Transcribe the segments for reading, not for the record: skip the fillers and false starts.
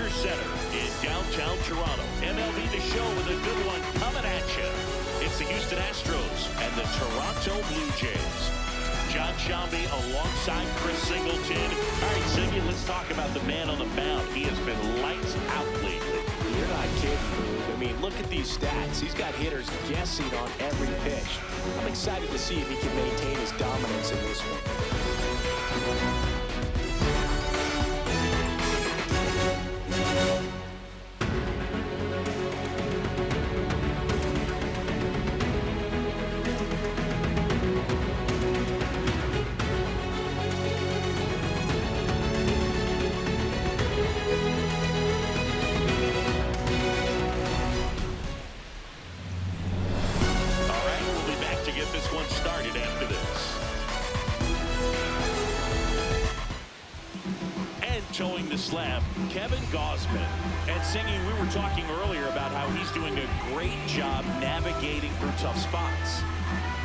Rogers Center in downtown Toronto. MLB The Show with a good one coming at you. It's the Houston Astros and the Toronto Blue Jays. John Shambi alongside Chris Singleton. All right, Singy, let's talk about the man on the mound. He has been lights out lately. You're not kidding, Boog. I mean, look at these stats. He's got hitters guessing on every pitch. I'm excited to see if he can maintain his dominance in this one. Started after this. And towing the slab, Kevin Gausman. And Singing, we were talking earlier about how he's doing a great job navigating through tough spots.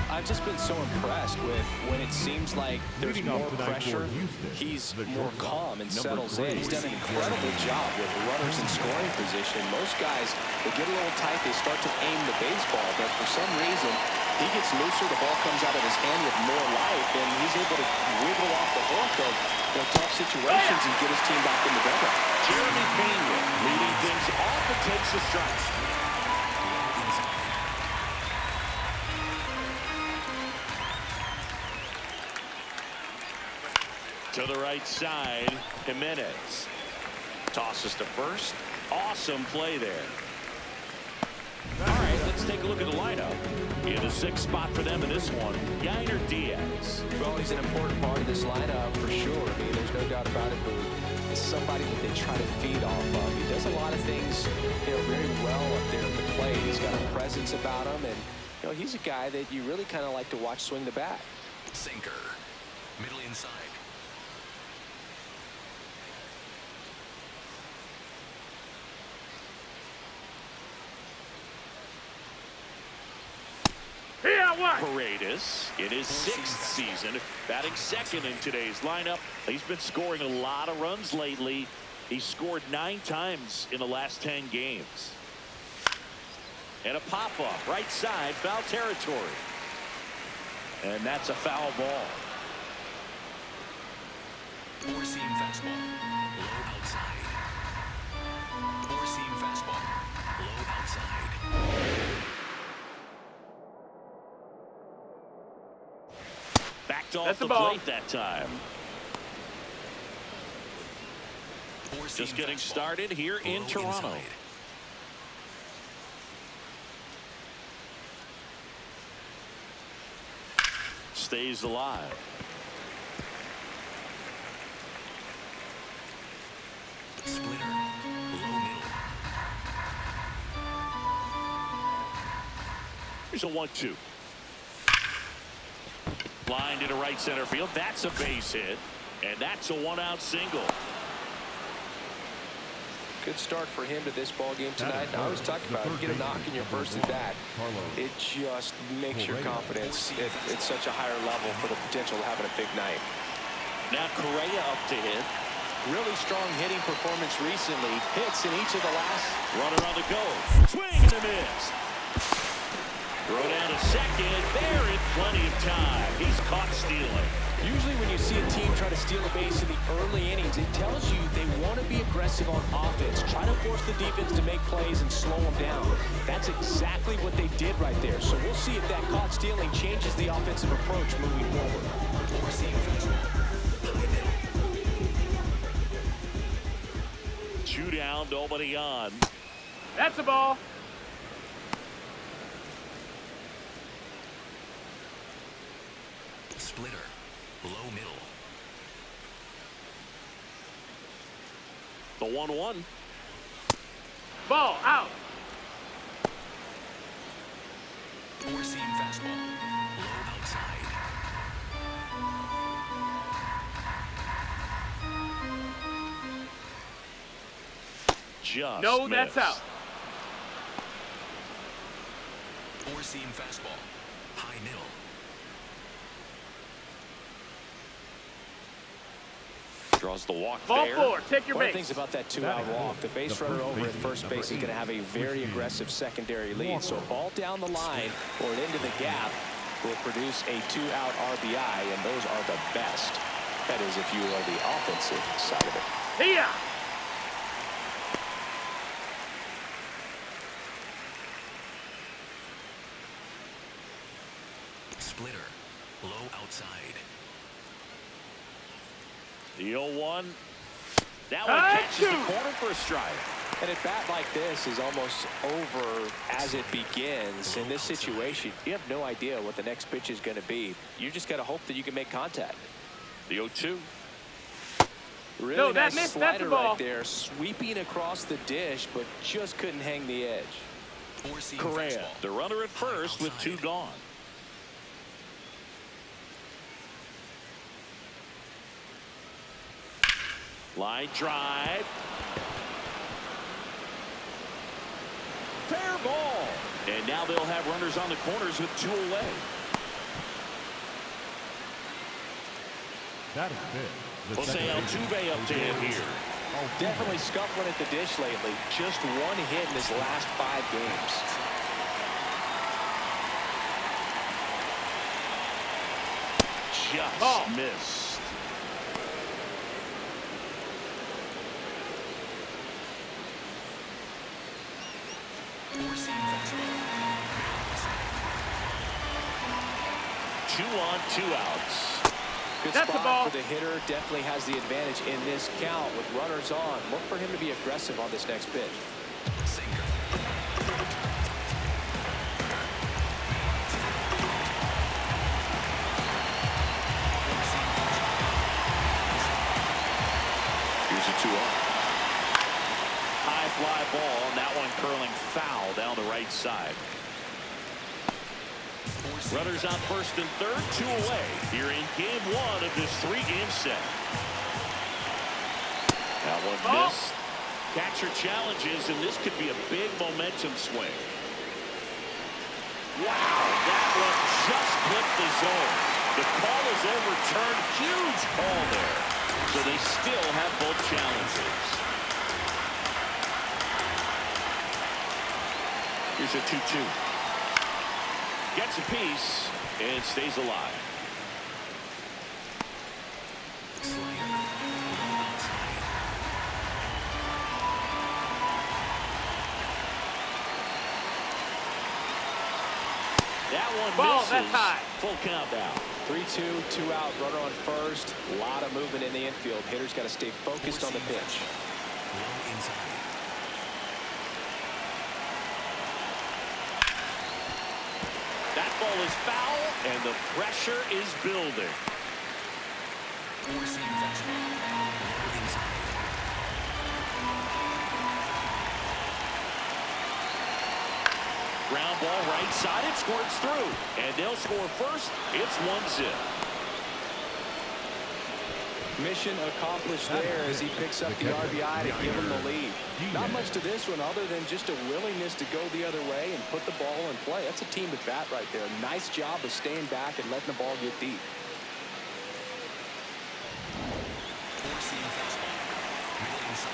I've just been so impressed with when it seems like there's more pressure, he's more calm and settles in. He's done an incredible job with runners in scoring position. Most guys, they get a little tight, they start to aim the baseball, but for some reason, he gets looser, the ball comes out of his hand with more life, and he's able to wiggle off the hook of tough situations and get his team back in the dugout. Jeremy Pena leading things off and takes the strike. To the right side, Jimenez tosses to first. Awesome play there. All right, let's take a look at the lineup. In the sixth spot for them in this one, Yainer Diaz. Well, he's an important part of this lineup for sure. I mean, there's no doubt about it, but it's somebody that they try to feed off of. He does a lot of things, very well up there at the plate. He's got a presence about him, and he's a guy that you really kind of like to watch swing the bat. Sinker, middle inside. Paredes in his sixth season, batting second in today's lineup. He's been scoring a lot of runs lately. He scored 9 times in the last 10 games. And a pop-up right side, foul territory. And that's a foul ball. Four-seam fastball, low outside. Four-seam fastball, low outside. Backed off the plate that time. Just getting started here in Toronto. Stays alive. Splitter, low middle. Here's a 1-2. Line to right center field. That's a base hit. And that's a 1-out single. Good start for him to this ball game tonight. I always talk about it. Get a knock in your first at bat. It just makes your confidence at such a higher level for the potential of having a big night. Now Correa up to hit. Really strong hitting performance recently. Hits in each of the last. Runner on the go. Swing and a miss. Throw down to second. There in plenty of time. He's caught stealing. Usually when you see a team try to steal a base in the early innings, it tells you they want to be aggressive on offense. Try to force the defense to make plays and slow them down. That's exactly what they did right there. So we'll see if that caught stealing changes the offensive approach moving forward. Two down, nobody on. That's a ball. Splitter, low middle. The 1-1. Ball out. Four-seam fastball, low outside. Just No, missed. that's out. Four-seam fastball, high middle. Draws the walk Ball there. 4. Take your One of the base. things about that two-out walk, the base runner over at first base is going to have a very aggressive secondary lead. So a ball down the line or into the gap will produce a two-out RBI, and those are the best. That is, if you are the offensive side of it. Here. Splitter. Low outside. The 0-1. That one catches the corner for a strike. And a bat like this is almost over as it begins. In this situation, you have no idea what the next pitch is going to be. You just got to hope that you can make contact. The 0-2. Really No, that nice missed. That's slider a ball. right there, sweeping across the dish, but just couldn't hang the edge. Four-seam Correa, fastball. the runner at first with 2 gone. Line drive. Fair ball. And now they'll have runners on the corners with 2 away. That is big. Jose Altuve up to him here. Definitely scuffling at the dish lately. Just 1 hit in his last 5 games. Just missed. Four-seam fastball. 2 on, 2 outs. Good That's the spot ball. for the hitter. Definitely has the advantage in this count with runners on. Look for him to be aggressive on this next pitch. Sinker. Here's a 2-0. High fly ball, and that one curling foul down the right side. Runners on first and third, 2 away here in game 1 of this 3-game set. That one missed. Catcher challenges, and this could be a big momentum swing. Wow, that one just clipped the zone. The call is overturned. Huge call there. So they still have both challenges. Here's a 2-2. Gets a piece and stays alive. That one Ball, misses. that's high. Full count now. 3-2, 2 out, runner on first. A lot of movement in the infield. Hitter's got to stay focused on the pitch. Low inside. That ball is foul, and the pressure is building. Four-seam fastball. Low inside. Ground ball right side. It squirts through. And they'll score first. It's 1-0. Mission accomplished there as he picks up the RBI to give him the lead. Not much to this one other than just a willingness to go the other way and put the ball in play. That's a team at bat right there. Nice job of staying back and letting the ball get deep. Four-seam fastball. Middle inside.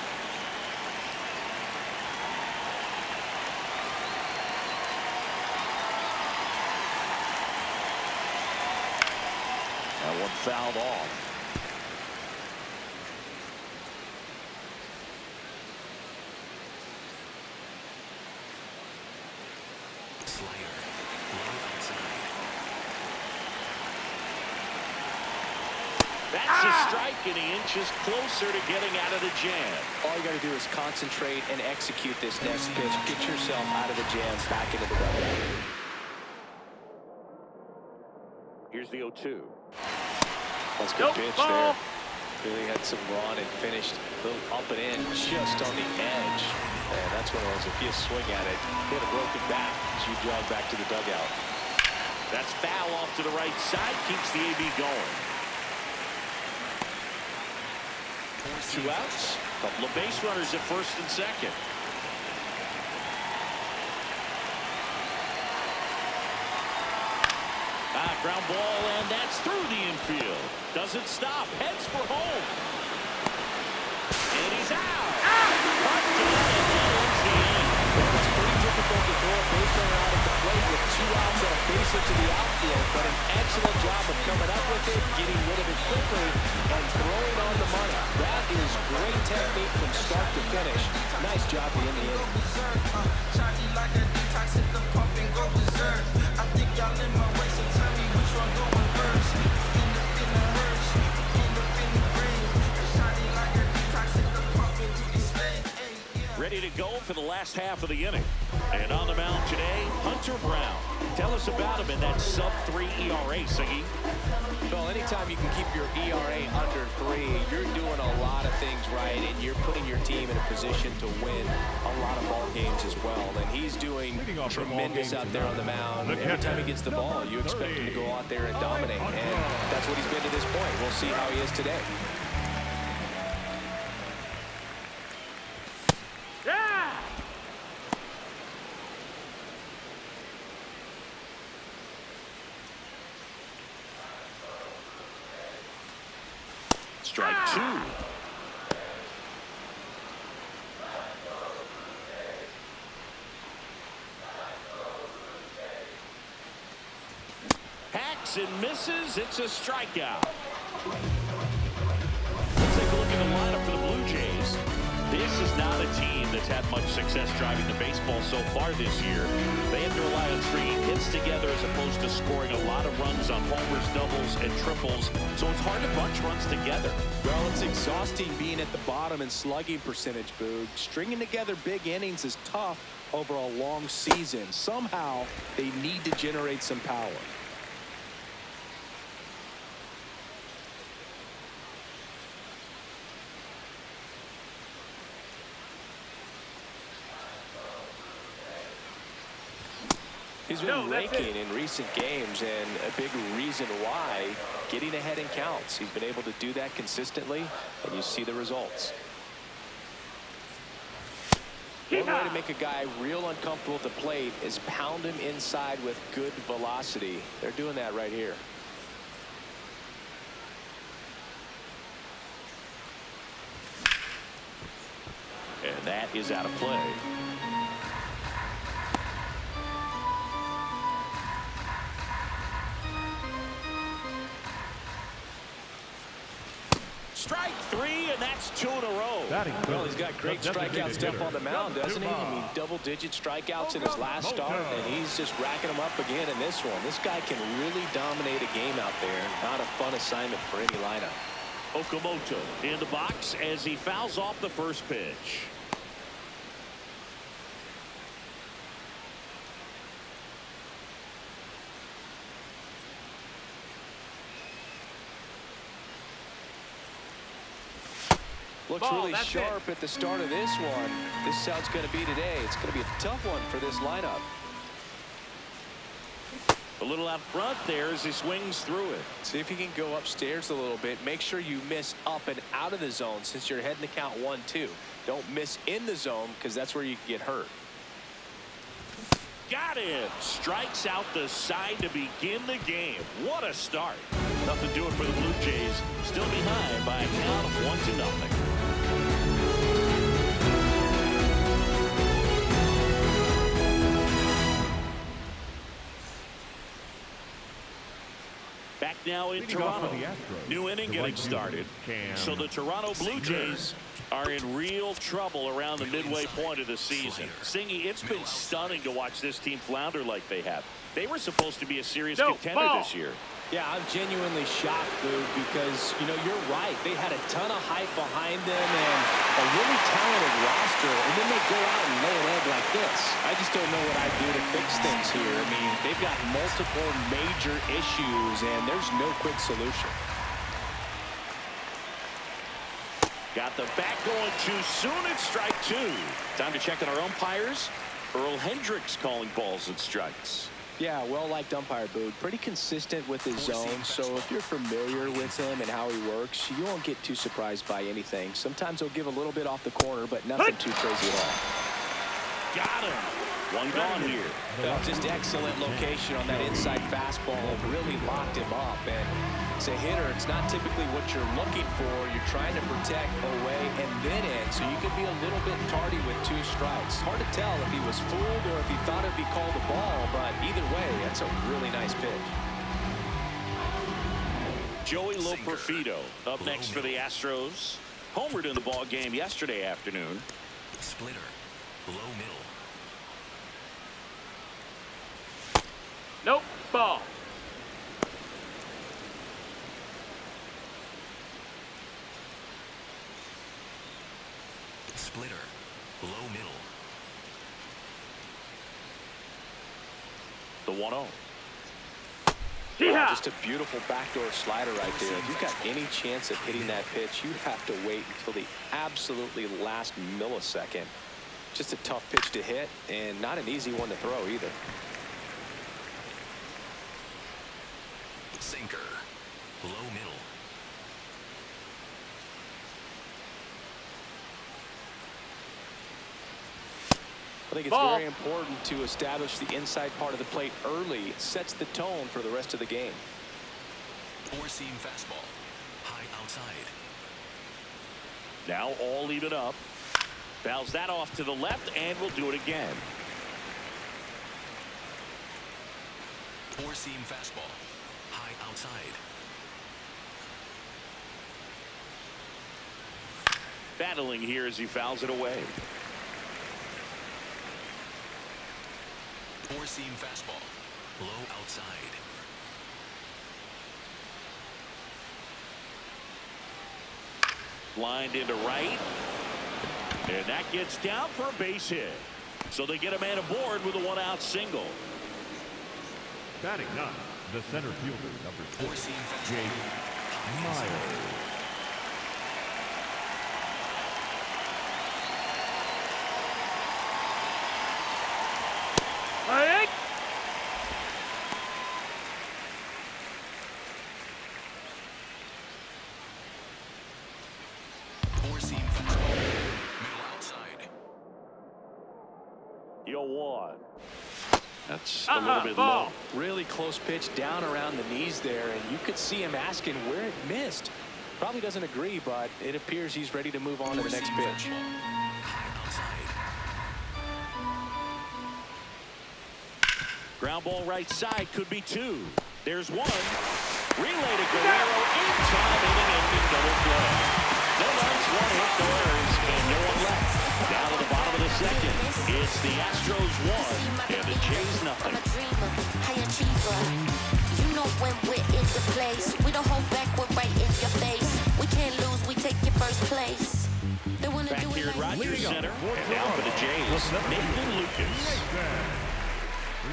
That one fouled off. Slider. Low outside. That's a strike, and he inches closer to getting out of the jam. All you got to do is concentrate and execute this next pitch. Get yourself out of the jam, back into the dugout. Here's the 0-2. That's a good pitch there. Ball. Really had some run and finished a little up and in, just on the edge. And that's one of those, if you swing at it, hit a broken bat as you jog back to the dugout. That's foul off to the right side. Keeps the AB going. 2 outs. Couple of base runners at first and second. Ground ball, and that's through the infield. Doesn't stop. Heads for home. idea, but an excellent job of coming up with it, getting rid of it quickly, and throwing on the money. That is great technique from start to finish. Nice job to end the inning. I think y'all in my way, so tell me which one going first. End up in the hearse, end up in the grave. Shawty like a detox, hit the pump and do this thing. Ready to go for the last half of the inning. And on the mound today, Hunter Brown. Tell us about him in that sub-3 ERA, Siggy. Well, anytime you can keep your ERA under 3, you're doing a lot of things right, and you're putting your team in a position to win a lot of ball games as well. And he's doing tremendous out there on the mound. Every time he gets the ball, you expect him to go out there and dominate, and that's what he's been to this point. We'll see how he is today. Yeah! Strike 2. Hacks and misses. It's a strikeout. Let's take a look at the lineup for the Blue Jays. This is not a team that's had much success driving the baseball so far this year. They have to rely on stringing hits together as opposed to scoring a lot of runs on homers, doubles, and triples. So it's hard to bunch runs together. Well, it's exhausting being at the bottom in slugging percentage, Boog. Stringing together big innings is tough over a long season. Somehow, they need to generate some power. He's been raking in recent games, and a big reason why, getting ahead in counts. He's been able to do that consistently, and you see the results. One way to make a guy real uncomfortable at the plate is pound him inside with good velocity. They're doing that right here. And that is out of play. Strike 3, and that's 2 in a row. Well, he's got great strikeout stuff on the mound, doesn't he? I mean, double-digit strikeouts in his last start, and he's just racking them up again in this one. This guy can really dominate a game out there. Not a fun assignment for any lineup. Okamoto in the box as he fouls off the first pitch. Looks really sharp at the start of this one. This is how it's going to be today. It's going to be a tough one for this lineup. A little out front there as he swings through it. See if you can go upstairs a little bit. Make sure you miss up and out of the zone since you're heading to count 1-2. Don't miss in the zone because that's where you can get hurt. Got him. Strikes out the side to begin the game. What a start. Nothing doing for the Blue Jays. Still behind by a count of 1-0. Back now in Toronto. New inning getting started. So the Toronto Blue Jays are in real trouble around the midway point of the season. Singy, it's been stunning to watch this team flounder like they have. They were supposed to be a serious contender this year. Yeah, I'm genuinely shocked, Lou, because, you know, you're right. They had a ton of hype behind them and a really talented roster, and then they go out and lay an egg like this. I just don't know what I'd do to fix things here. I mean, they've got multiple major issues, and there's no quick solution. Got the bat going too soon at strike 2. Time to check on our umpires. Earl Hendricks calling balls and strikes. Yeah, well-liked umpire, Boog. Pretty consistent with his zone, so if you're familiar with him and how he works, you won't get too surprised by anything. Sometimes he'll give a little bit off the corner, but nothing too crazy at all. Got him. One gone here. Well, just excellent location on that inside fastball. Really locked him up. And as a hitter, it's not typically what you're looking for. You're trying to protect away and then in. So you could be a little bit tardy with 2 strikes. Hard to tell if he was fooled or if he thought it'd be called a ball. But either way, that's a really nice pitch. Joey Loperfido up next for the Astros. Homered in the ball game yesterday afternoon. Splitter. Low middle. Nope. Ball. Splitter. Low middle. The 1-0. Wow, just a beautiful backdoor slider right there. If you've got any chance of hitting that pitch, you have to wait until the absolutely last millisecond. Just a tough pitch to hit and not an easy one to throw either. Sinker. Low middle. I think it's Ball. very important to establish the inside part of the plate early. It sets the tone for the rest of the game. Four-seam fastball. High outside. Now all even up. Fouls that off to the left and will do it again. Four-seam fastball. High outside. Battling here as he fouls it away. Four-seam fastball. Low outside. Lined into right. And that gets down for a base hit. So they get a man aboard with a one-out single. Batting ninth, the center fielder, number 6, Four-seam fastball. Jake Miles. Hey. Four-seam fastball. Middle outside. 0-1. That's a little bit ball. low. Really close pitch down around the knees there, and you could see him asking where it missed. Probably doesn't agree, but it appears he's ready to move on to the next Four-seam pitch. fastball. High outside. Ground ball right side could be two. There's one. Relay to Guerrero in time, inning-ending double play. No runs, one hit, no errors, and no one left. Down to the bottom of the second. It's the Astros 1 and the Jays nothing. I'm a dreamer, high achiever. You know when we're in the place, we don't hold back, we're right in your face. We can't lose, we take your first place. They wanna Back do here it at like Rogers Center. And now for the Jays, Nathan Lucas.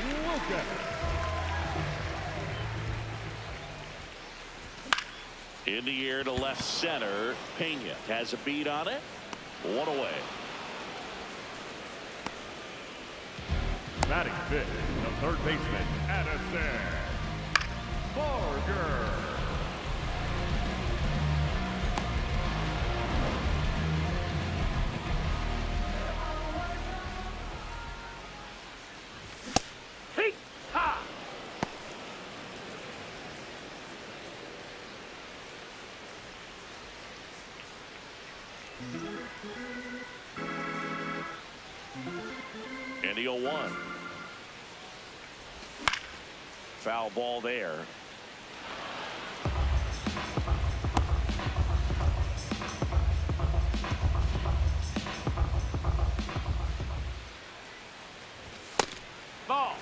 Lucas. In the air to left center. Pena has a beat on it. One away. Batting fifth, the third baseman, Addison Barger. Hey. Ha. And the 0-1. Foul ball there. Ball.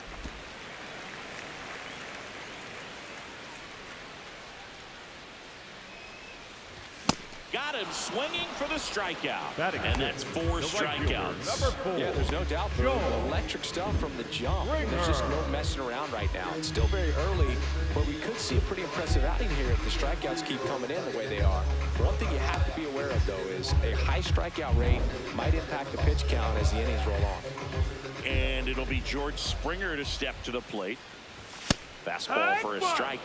Got him swinging for the strikeout. Batting And that's fifth, 4 the right fielder, strikeouts. number 4. Yeah, there's no doubt. Joe Electric stuff from the jump. Springer. There's just no messing around right now. It's still very early, but we could see a pretty impressive outing here if the strikeouts keep coming in the way they are. One thing you have to be aware of, though, is a high strikeout rate might impact the pitch count as the innings roll on. And it'll be George Springer to step to the plate. Fastball for a strike.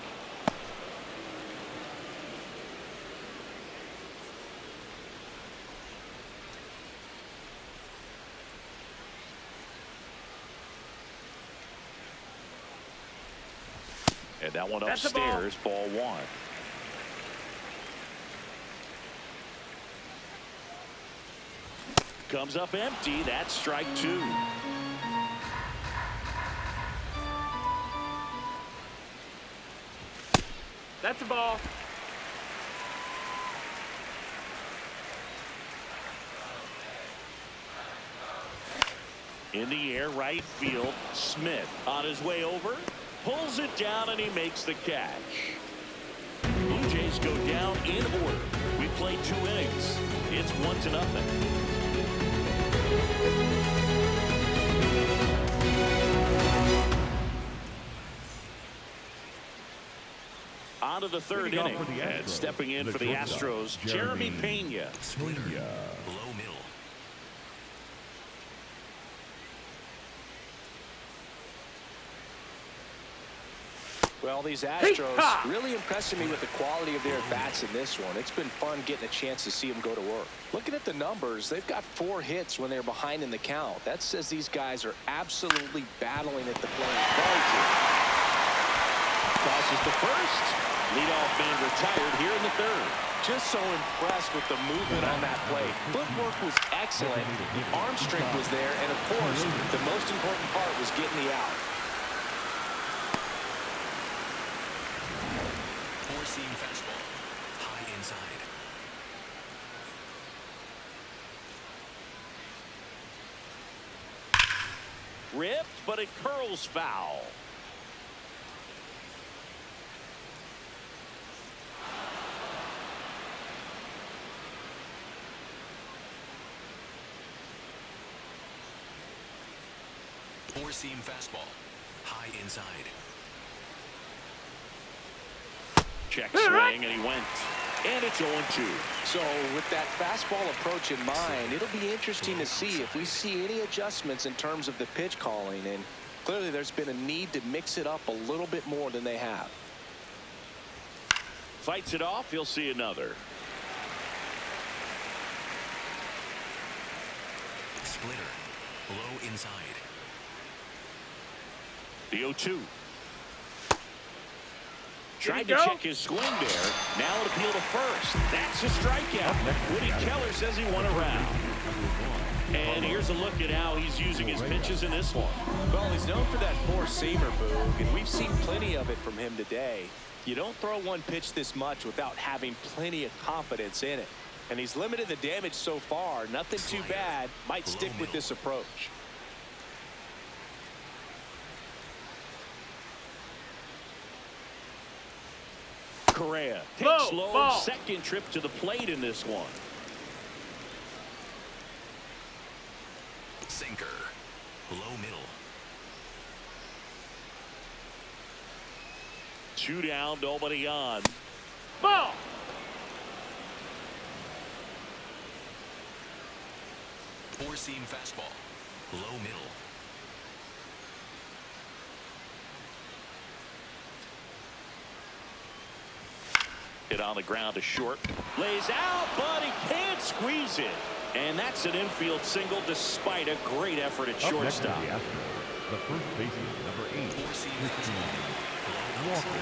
And that one That's a ball. upstairs, ball 1. Comes up empty. That's strike 2. That's a ball. In the air, right field. Smith on his way over. Pulls it down, and he makes the catch. Blue Jays go down in order. We played 2 innings. It's 1-0. On to the 3rd inning. And stepping in for the Astros, Jeremy Pena. Splitter. Low middle. Well, these Astros really impressing me with the quality of their at-bats in this one. It's been fun getting a chance to see them go to work. Looking at the numbers, they've got 4 hits when they're behind in the count. That says these guys are absolutely battling at the plate. Crosses the first. Leadoff man retired here in the 3rd. Just so impressed with the movement on that play. Footwork was excellent. The arm strength was there. And, of course, the most important part was getting the out. Four-seam fastball. High inside. Ripped, but it curls foul. Four-seam fastball. High inside. Check swing, and he went. And it's 0-2. So with that fastball approach in mind, it'll be interesting to see if we see any adjustments in terms of the pitch calling. And clearly there's been a need to mix it up a little bit more than they have. Fights it off. He'll see another. Splitter. Low inside. The 0-2. Tried to check his swing there. Now an appeal to first. That's a strikeout. Woody Keller says he won a round. And here's a look at how he's using his pitches in this one. Well, he's known for that four-seamer, Boog, and we've seen plenty of it from him today. You don't throw one pitch this much without having plenty of confidence in it. And he's limited the damage so far. Nothing too bad. Might stick with this approach. Correa takes slow second trip to the plate in this one. Sinker. Low middle. 2 down, nobody on. Ball. Four-seam fastball. Low middle. Hit on the ground to short. Lays out, but he can't squeeze it. And that's an infield single despite a great effort at shortstop. The first baseman, number 8. Four-seam fastball. Low outside.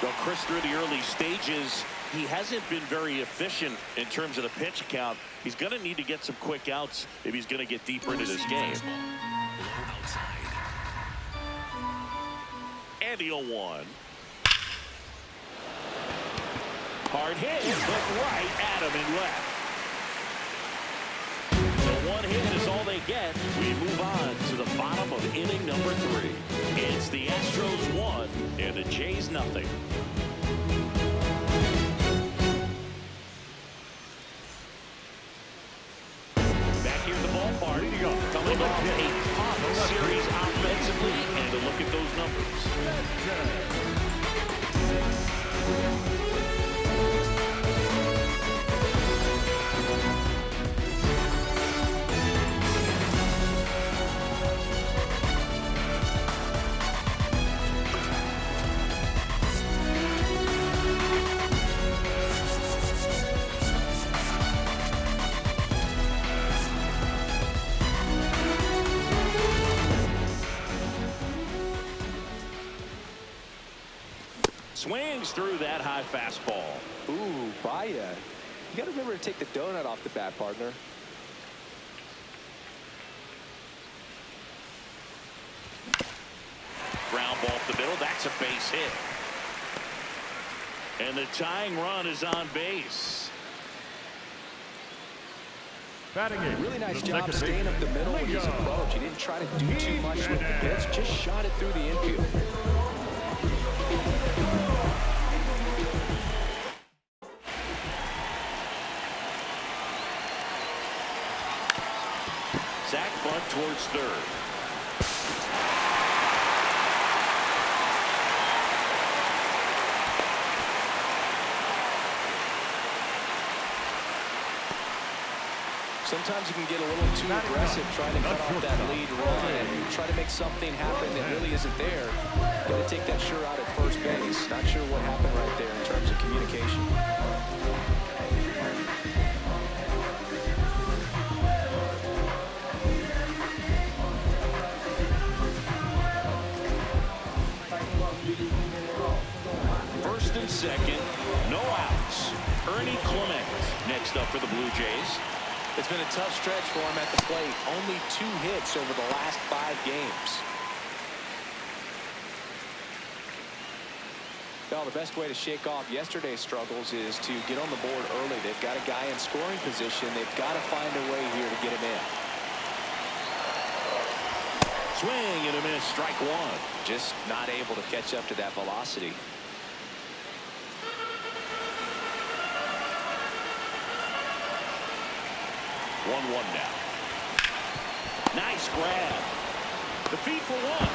Well, Chris, through the early stages, he hasn't been very efficient in terms of the pitch count. He's going to need to get some quick outs if he's going to get deeper into this game. Low outside. And the 0-1. Hard hit, but right at him and left. So 1 hit is all they get. We move on to the bottom of inning number 3. It's the Astros 1 and the Jays nothing. Back here in the ballpark, coming off a tough series offensively, and a look at those numbers. Swings through that high fastball. Ooh, Baya. You got to remember to take the donut off the bat, partner. Ground ball up the middle. That's a base hit. And the tying run is on base. Batting eighth. Really nice the job second staying up the baseman, middle with his Leo. approach. He didn't try to do too much with the pitch, just shot it through the infield. Sack bunt towards third. Sometimes you can get a little too aggressive trying to cut off that lead run and try to make something happen that really isn't there. Got to take that sure out at first base. Not sure what happened right there in terms of communication. First and second, no outs. Ernie Clement next up for the Blue Jays. It's been a tough stretch for him at the plate. Only 2 hits over the last 5 games. Well, the best way to shake off yesterday's struggles is to get on the board early. They've got a guy in scoring position. They've got to find a way here to get him in. Swing and a miss, strike one. Just not able to catch up to that velocity. 1-1 now. Nice grab. The feed for one.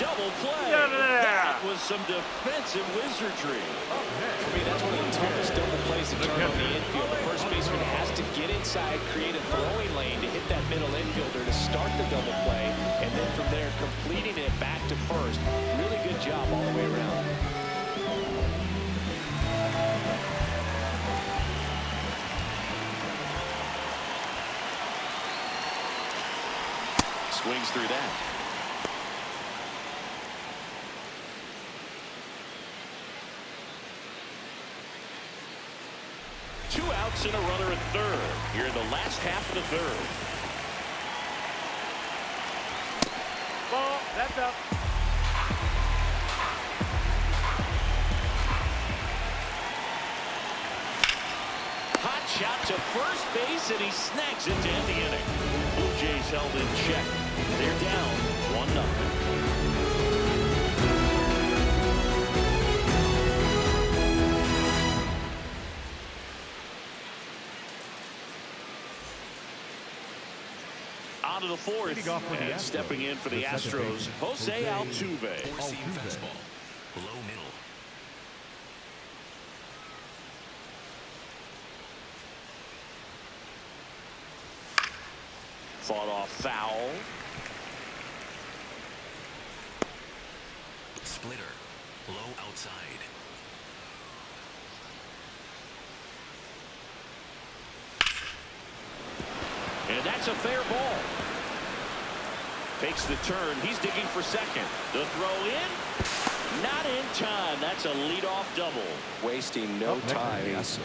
Double play. That was some defensive wizardry. For me, that's one of the toughest double plays to turn on the infield. The first baseman has to get inside, create a throwing lane to hit that middle infielder to start the double play, and then from there completing it back to first. Really good job all the way around. Swings through that. Two outs and a runner at third. Here in the last half of the third. Ball. That's up. Hot shot to first base, and he snags it to end the inning. Blue Jays held in check. They're down 1-0. On to the fourth, Leading off for the and Astros, stepping in for the the second Astros, baseman, Jose Jose Altuve. Four-seam fastball. Low middle. Fought off foul. Splitter. Low outside. And that's a fair ball. Takes the turn. He's digging for second. The throw in. Not in time. That's a leadoff double. Wasting no time. He's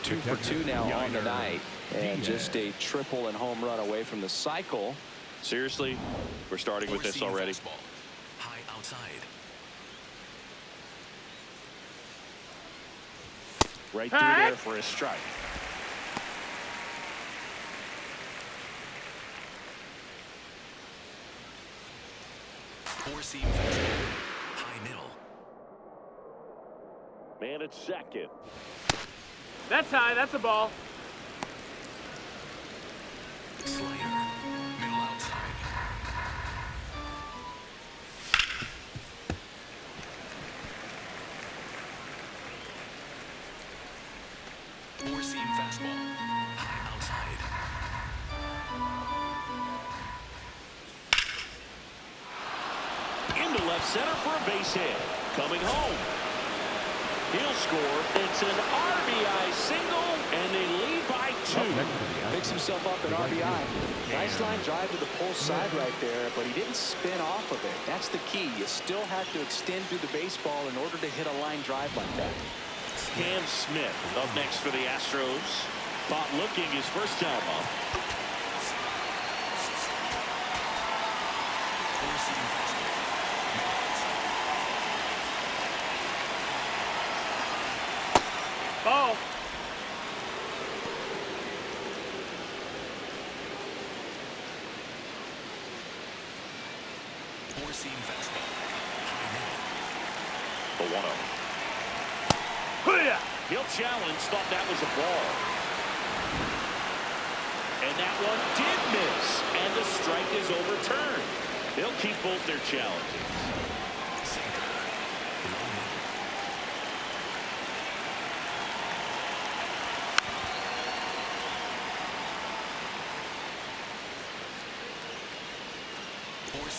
2 for 2 now on the night, and just a triple and home run away from the cycle. Seriously, we're starting with this Four-seam already. fastball. High outside. Right through there for a strike. Four-seam fastball. High middle. Man at second. That's high. That's a ball. Slider. Middle outside. Four-seam fastball. High outside. Into left center for a base hit. Coming home. He'll score. It's an RBI single, and they lead by 2. Picks himself up an RBI. Nice line drive to the pull side right there, but he didn't spin off of it. That's the key. You still have to extend through the baseball in order to hit a line drive like that. Cam Smith up next for the Astros. Caught looking his first time up. Four-seam fastball. Middle outside. Ball. Four-seam fastball. The 1-0. He'll challenge, thought that was a ball. And that one did miss, and the strike is overturned. They'll keep both their challenges.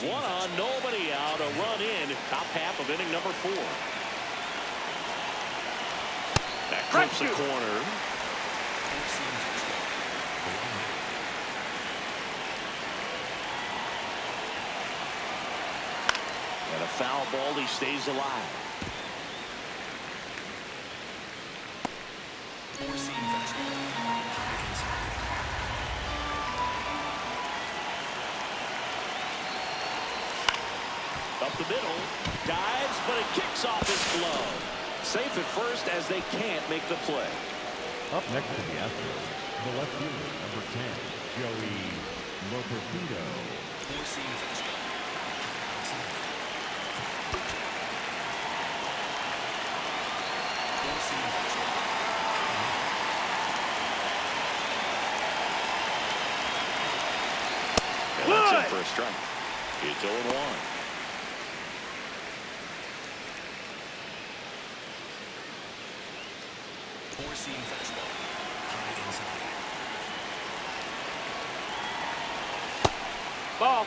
One on, nobody out, a run in, top half of inning number 4. That clips the corner. And a foul ball, he stays alive. Four-seam fastball. Up the middle, dives, but it kicks off his glove. Safe at first as they can't make the play. Up next to the Astros, the left fielder, number 10, Joey Loperfido. Four-seam fastball. Four-seam fastball. And that's it for a strike. It's 0-1. Four-seam fastball. High inside. Ball.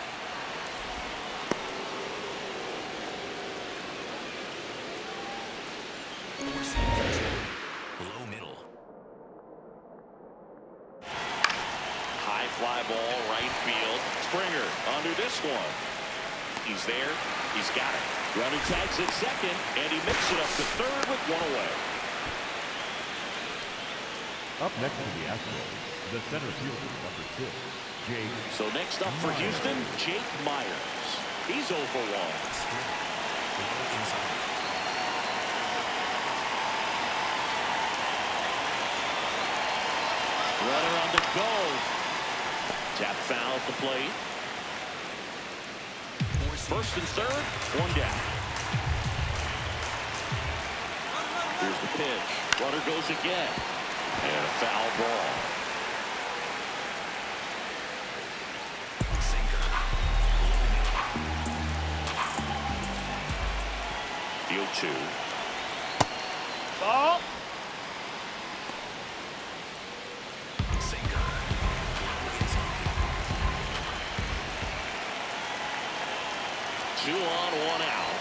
Four-seam fastball. Low middle. High fly ball, right field. Springer under this one. He's there. He's got it. Runner tags at second, and he makes it up to third with one away. Up next to the Astros, the center fielder, number 6, Jake. So next up for Houston, Jake Myers. He's 0 for 1. Low inside. Runner on the go. Tap foul at the plate. First and third, one down. Here's the pitch. Runner goes again. And a foul ball. The 0-2. Ball. Sinker. Low inside. 2 on, 1 out.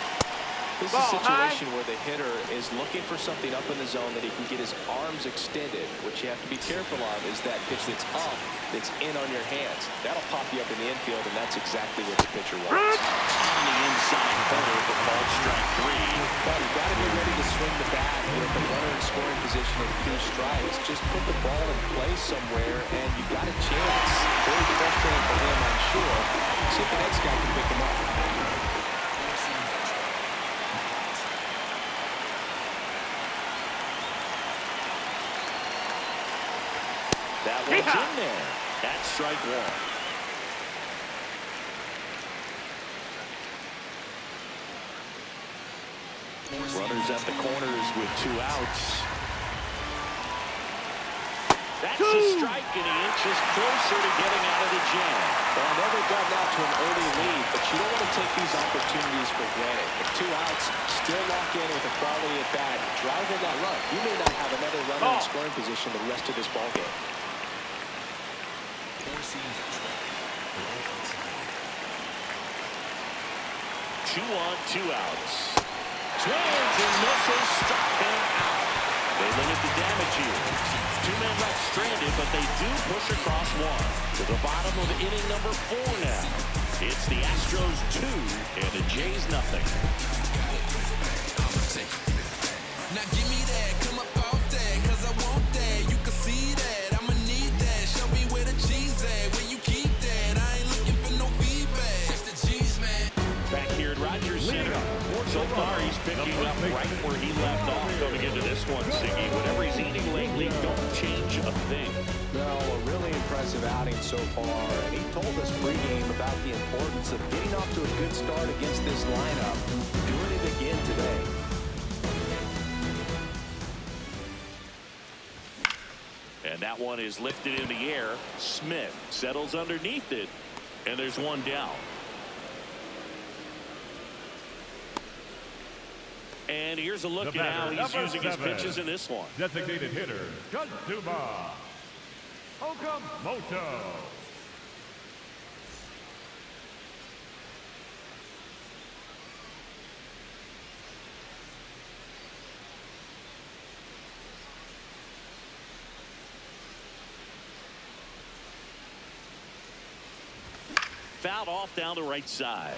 This is Ball a high. situation where the hitter is looking for something up in the zone that he can get his arms extended. What you have to be careful of is that pitch that's up, that's in on your hands. That'll pop you up in the infield, and that's exactly what the pitcher wants. On the inside corner for called strike 3. But you've got to be ready to swing the bat with the runner in scoring position at 2 strikes. Just put the ball in play somewhere, and you've got a chance. Very frustrating for him, I'm sure. See if the next guy can pick him up. That one's in there. That's strike 1. Runners at the corners with 2 outs. That's a strike, and he inches closer to getting out of the jam. Well, never gotten out to an early lead, but you don't want to take these opportunities for granted. With 2 outs, still lock in with a quality at bat. Drive in that run. You may not have another runner in scoring position the rest of this ball game. Four-seam fastball. Low outside. 2 on, 2 outs. Swings and misses, struck him out. They limit the damage here. 2 men left stranded, but they do push across 1. To the bottom of inning number 4 now. It's the Astros 2 and the Jays nothing. Now give me that, come up off that, cause I want that. You can see that, I'ma need that. Show me where the cheese at, where you keep that. I ain't looking for no feedback. It's the G's, man. Back here at Rogers Center. So far, he's picking up right where he left off coming into this one, Siggy. Whatever he's eating lately, don't change a thing. No, a really impressive impressive outing so far, and he told us pregame about the importance of getting off to a good start against this lineup. Doing it again today. And that one is lifted in the air. Smith settles underneath it, and there's one down. And here's a look at how he's using his pitches in this one. Designated hitter, Katsuma Okamoto. Fouled off down the right side.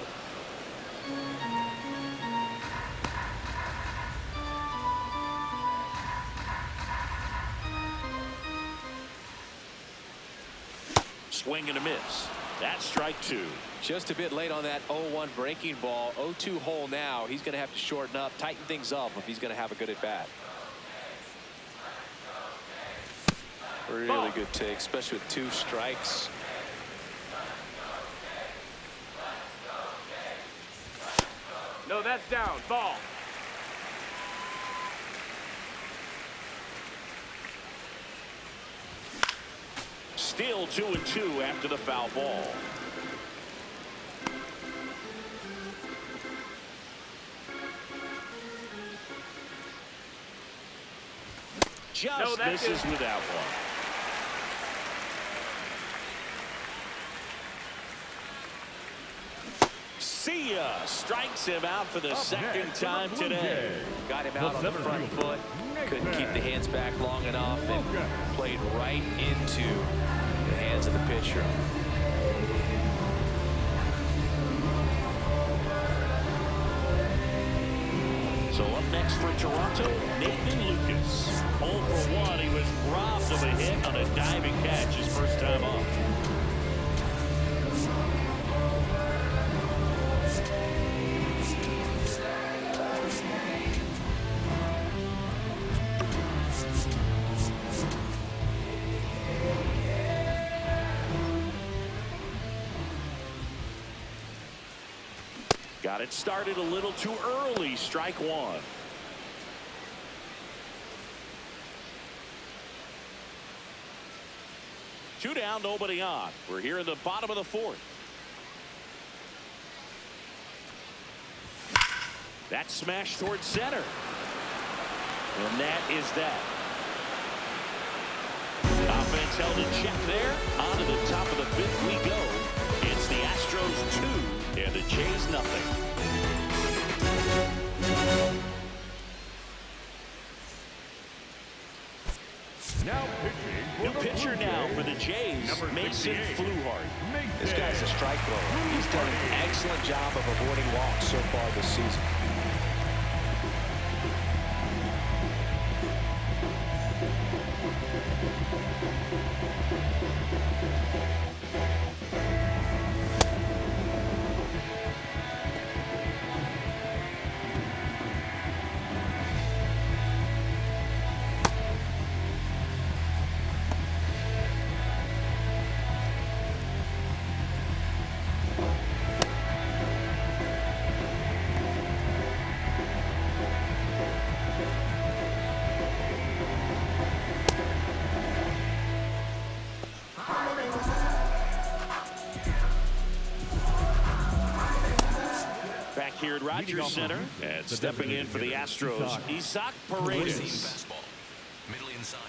Swing and a miss. That's strike two. Just a bit late on that 0-1 breaking ball. 0-2 hole now. He's going to have to shorten up, tighten things up if he's going to have a good at bat. Really good take, especially with 2 strikes. No, that's down. Ball. Still 2-2 after the foul ball. Just misses with that one. See ya. Strikes him out for the second time today. Got him out on the front foot. Couldn't keep the hands back long enough and played right into the hands of the pitcher. So up next for Toronto, Nathan Lucas. 0 for 1. He was robbed of a hit on a diving catch his first time up. Got it started a little too early. Strike one. Two down, nobody on. We're here in the bottom of the 4th. That smash towards center. And that is that. Offense held in check there. On to the top of the 5th we go. It's the Astros 2 and the Jays nothing. Now pitching. New pitcher now for the Jays, Mason Fluhart. This guy's a strike thrower. He's done an excellent job of avoiding walks so far this season. Here at Rogers Center, and stepping in for the Astros, Isaac Paredes. Fastball. Middle inside.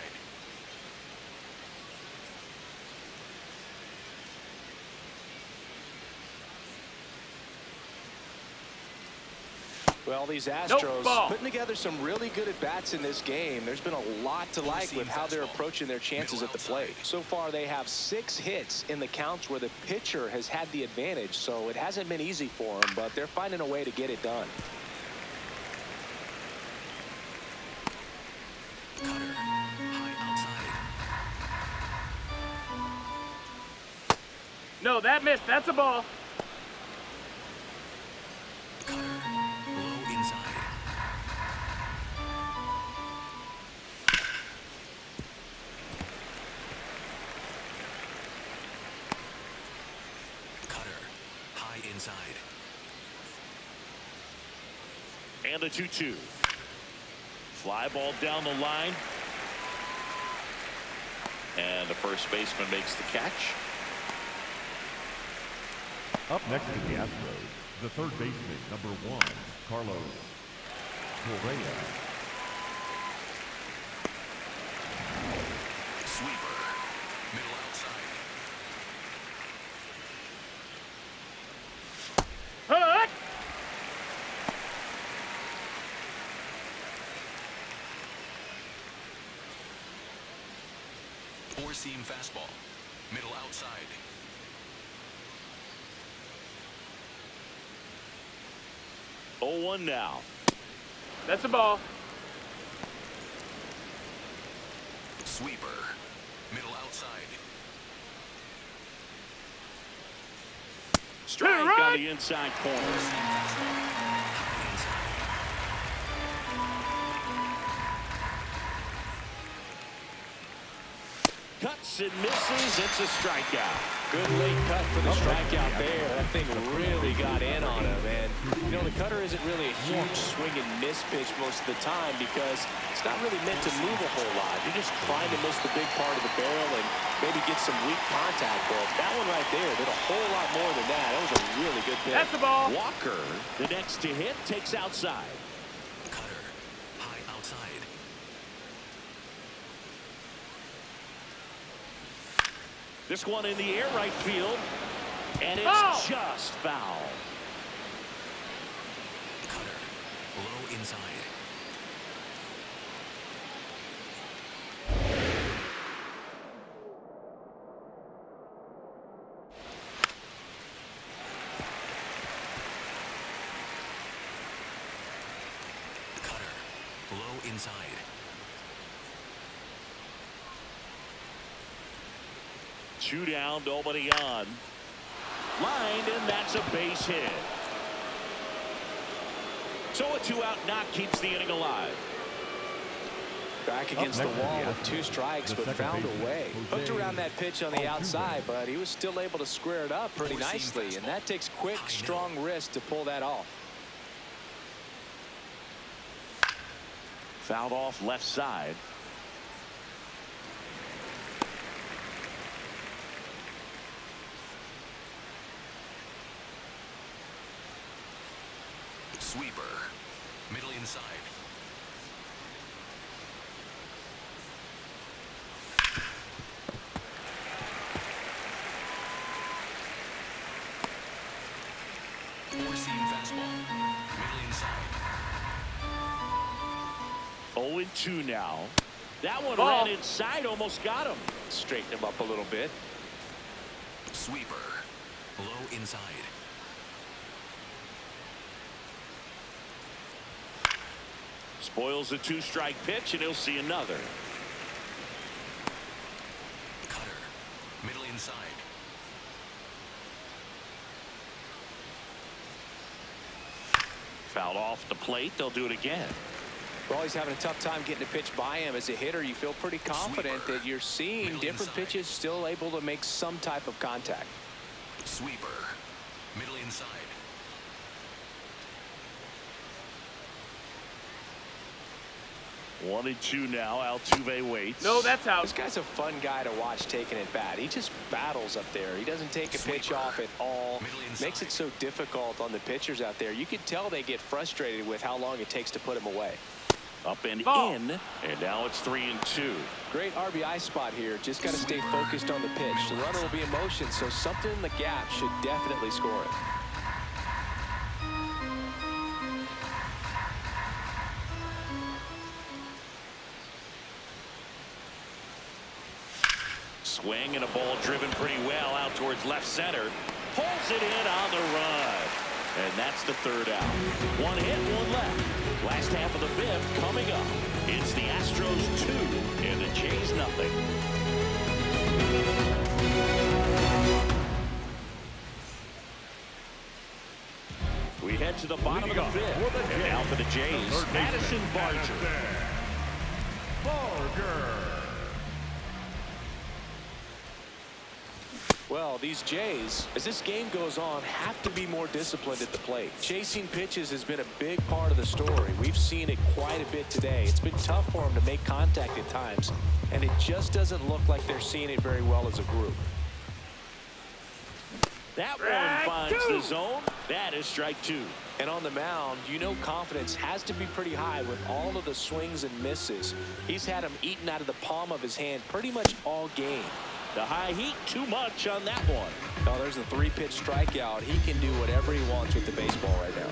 Well, these Astros putting together some really good at-bats in this game. There's been a lot to like with how they're approaching their chances at the plate. So far, they have 6 hits in the counts where the pitcher has had the advantage, so it hasn't been easy for them, but they're finding a way to get it done. Cutter. High outside. No, that missed. That's a ball. Cutter. Low inside. inside. And the 2-2. Fly ball down the line. And the first baseman makes the catch. Up next to the Astros, the third baseman, number 1, Carlos Correa. Sweeper. Middle outside. Hook! Four-seam fastball. Middle outside. 0-1 now. That's a ball. Sweeper. Middle outside. Strike Right. on the inside corner. Four-seam fastball. High inside. Cuts and misses. It's a strikeout. Good late cut for the strikeout there. That thing really got in on him. And, you know, the cutter isn't really a huge swing and miss pitch most of the time because it's not really meant to move a whole lot. You're just trying to miss the big part of the barrel and maybe get some weak contact. But that one right there did a whole lot more than that. That was a really good pitch. That's the ball. Walker, the next to hit, takes outside. Cutter. High outside. This one in the air right field. And it's Foul. just foul. Cutter. Low inside. Cutter. Low inside. Two down, nobody on. Lined, and that's a base hit. So a 2-out knock keeps the inning alive. Back against the wall with 2 strikes, but found a way. Hooked around that pitch on the outside, but he was still able to square it up pretty nicely. And that takes quick, strong wrist to pull that off. Fouled off left side. Sweeper. Middle inside. Four-seam fastball. Middle inside. 0-2 now. That one Ball. ran inside, almost got him. Straighten him up a little bit. Sweeper. Low inside. Spoils a 2-strike pitch, and he'll see another. Cutter. Middle inside. Fouled off the plate. They'll do it again. Well, he's having a tough time getting a pitch by him. As a hitter, you feel pretty confident Sweeper. that you're seeing Middle different inside. pitches still able to make some type of contact. Sweeper. Middle inside. 1-2 now. Altuve waits. No, that's out. This guy's a fun guy to watch taking it bat. He just battles up there. He doesn't take a pitch Sweeper. off at all. Middle inside. Makes it so difficult on the pitchers out there. You can tell they get frustrated with how long it takes to put him away. Up and Ball. in, and now it's 3-2. Great RBI spot here. Just got to stay focused on the pitch. The runner will be in motion, so something in the gap should definitely score it. Swing and a ball driven pretty well out towards left center. Pulls it in on the run. And that's the 3rd out. 1 hit, 1 left. Last half of the 5th coming up. It's the Astros 2 and the Jays nothing. We head to the bottom of the 5th. And now for the Jays, Madison Barger. Well, these Jays, as this game goes on, have to be more disciplined at the plate. Chasing pitches has been a big part of the story. We've seen it quite a bit today. It's been tough for them to make contact at times, and it just doesn't look like they're seeing it very well as a group. That one finds the zone. That is strike two. And on the mound, you know confidence has to be pretty high with all of the swings and misses. He's had them eaten out of the palm of his hand pretty much all game. The high heat, too much on that one. Oh, there's a 3-pitch strikeout. He can do whatever he wants with the baseball right now.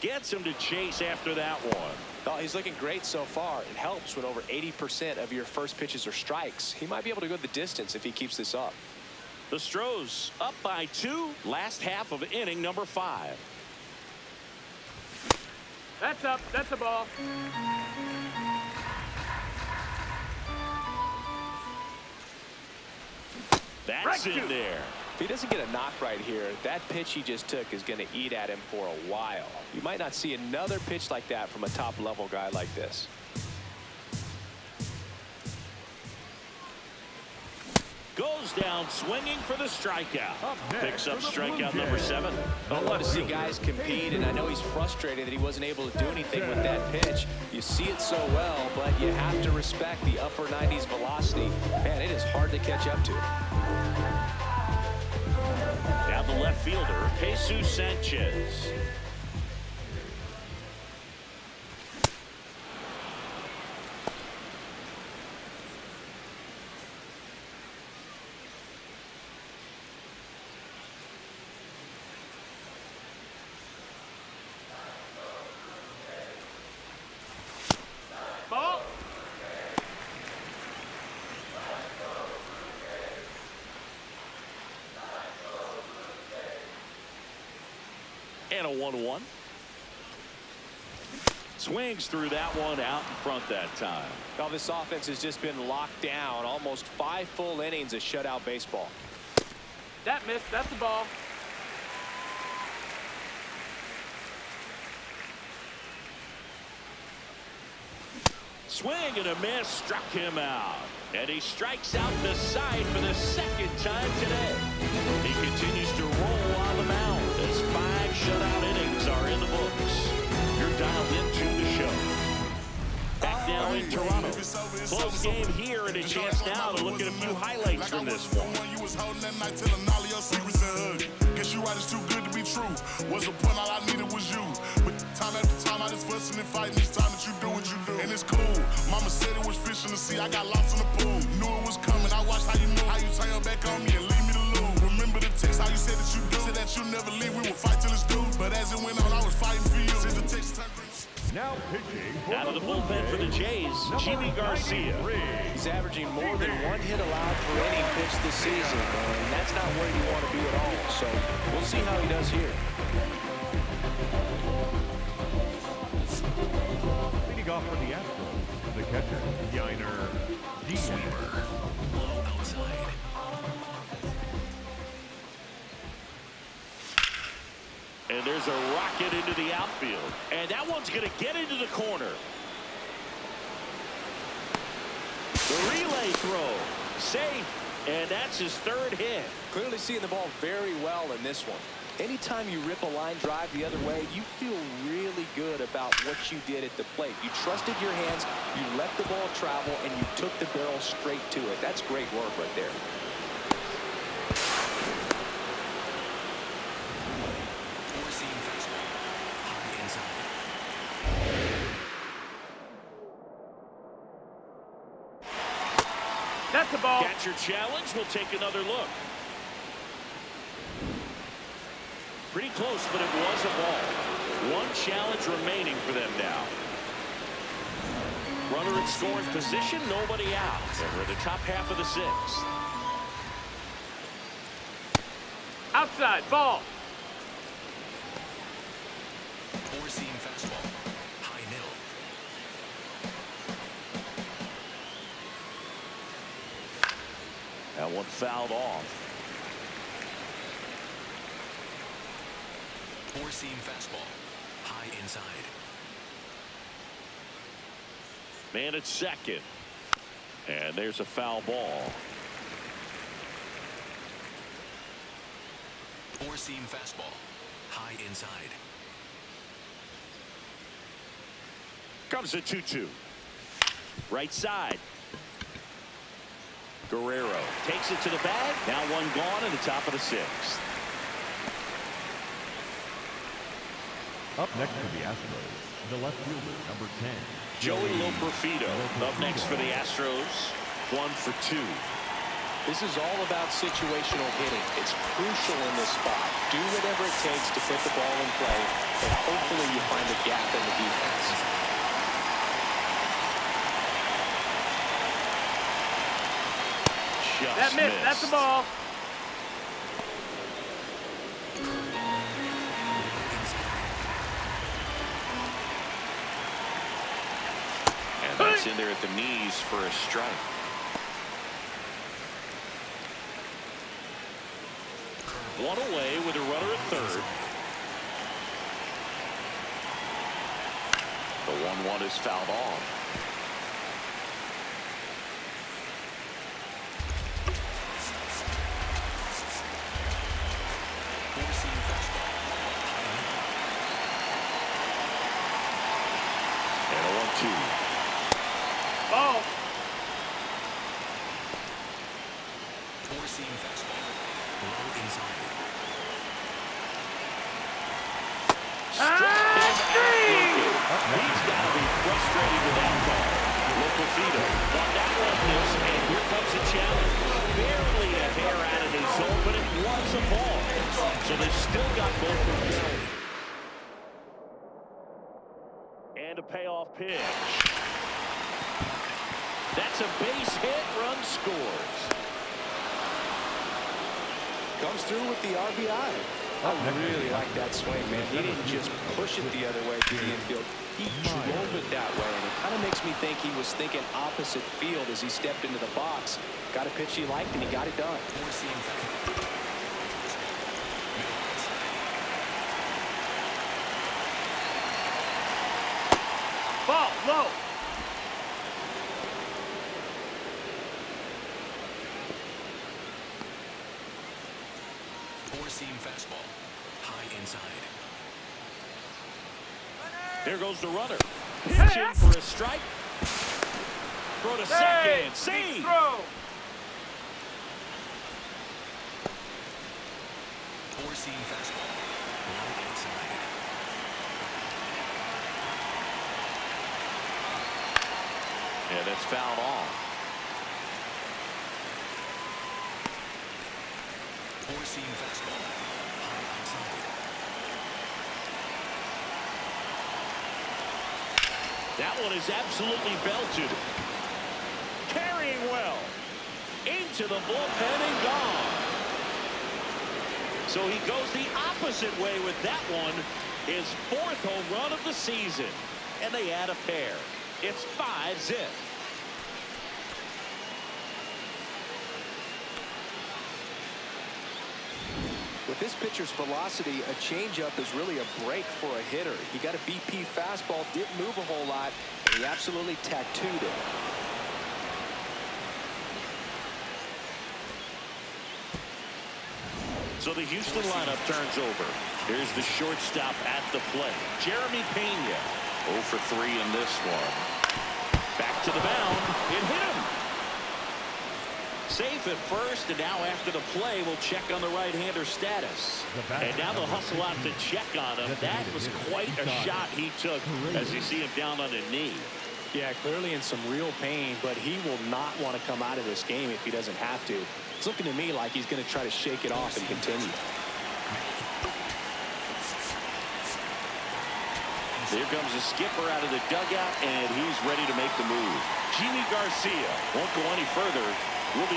Gets him to chase after that one. Oh, he's looking great so far. It helps when over 80% of your first pitches are strikes. He might be able to go the distance if he keeps this up. The Astros up by 2. Last half of inning number 5. That's up. That's a ball. That's in there. If he doesn't get a knock right here, that pitch he just took is going to eat at him for a while. You might not see another pitch like that from a top-level guy like this. Goes down swinging for the strikeout. Picks up strikeout number 7. I love to see guys compete, and I know he's frustrated that he wasn't able to do anything with that pitch. You see it so well, but you have to respect the upper 90s velocity. Man, it is hard to catch up to. Now the left fielder, Jesus Sanchez. Ball. And a 1-1. Swings through that one out in front that time. Well, this offense has just been locked down. Almost 5 full innings of shutout baseball. That missed. That's a ball. Swing and a miss, struck him out. And he strikes out the side for the 2nd time today. He continues to roll on the mound as 5 shutout innings are in the books. You're dialed into the show. Back now in Toronto. Close game here and a chance now to look at a few highlights from this one. You was holding that night telling all of your secrets and hug. Guess you right, it's too good to be true. Was a point, all I needed was you. But time after time, I just fussing and fighting each time that you do what you do. And it's cool. Mama said it was fish in the sea. I got lost in the pool. Knew it was coming. I watched how you move, how you turn your back on me and leave me to lose. Remember the text, how you said that you do. Said that you never leave. We would fight till it's due. But as it went on, I was fighting for you. Since the text turned green. Now pitching Out of the bullpen for the Jays, Jimmy Garcia. He's averaging more than 1 hit allowed per inning pitched this season, and that's not where you want to be at all. So we'll see how he does here. leading off for the Astros, the catcher, Yiner Diaz. Sweeper. Low outside. And there's a rocket into the outfield. And that one's going to get into the corner. The relay throw. Safe. And that's his 3rd hit. Clearly seeing the ball very well in this one. Anytime you rip a line drive the other way, you feel really good about what you did at the plate. You trusted your hands, you let the ball travel, and you took the barrel straight to it. That's great work right there. Four-seam fastball. High inside. That's a ball. Catcher challenge. We'll take another look. Pretty close, but it was a ball. One challenge remaining for them now. Runner in scoring position, nobody out. And we're in the top half of the 6th. Outside, ball. Four-seam fastball. High middle. one fouled off. Four-seam fastball. High inside. Man at second. And there's a foul ball. Four-seam fastball. High inside. Comes a 2-2. Right side. Guerrero takes it to the bag. Now one gone in the top of the sixth. Up next for the Astros, the left fielder, number 10. Joey Loperfido up next for the Astros. 1 for 2. This is all about situational hitting. It's crucial in this spot. Do whatever it takes to put the ball in play, and hopefully you find a gap in the defense. Just That missed. That's the ball. And that's in there at the knees for a strike. One away with a runner at third. The 1-1 is fouled off. Four-seam fastball. And a 1-2. Ball. Four-seam fastball. Low inside. He's got to be frustrated with that call. Loperfido thought that one missed, and here comes a challenge. Barely a hair out of his zone, but it was a ball. So they've still got both of them. And a payoff pitch. That's a base hit. Run scores. Comes through with the RBI. I really like that swing, man. He didn't just push it the other way through the infield. He drove it that way, and it kind of makes me think he was thinking opposite field as he stepped into the box. Got a pitch he liked, and he got it done. Four-seam fastball. Ball. Low. Four-seam fastball. High inside. There goes the runner. Pitching for a strike. Throw to second. Save. Throw. Four-seam fastball. Low inside. Yeah, that's fouled off. Four-seam fastball. High inside. That one is absolutely belted. Carrying well. Into the bullpen and gone. So he goes the opposite way with that one. His 4th home run of the season. And they add a pair. It's 5-zip. With this pitcher's velocity, a changeup is really a break for a hitter. He got a BP fastball, didn't move a whole lot, and he absolutely tattooed it. So the Houston lineup turns over. Here's the shortstop at the plate. Jeremy Pena. 0 for 3 in this one. Back to the mound. It hit him. Safe at first, and now after the play, we'll check on the right-hander status. And now they'll hustle out to check on him. That was quite a shot he took as you see him down on a knee. Yeah, clearly in some real pain, but he will not want to come out of this game if he doesn't have to. It's looking to me like he's going to try to shake it off and continue. There comes the skipper out of the dugout, and he's ready to make the move. Jimmy Garcia won't go any further. We'll be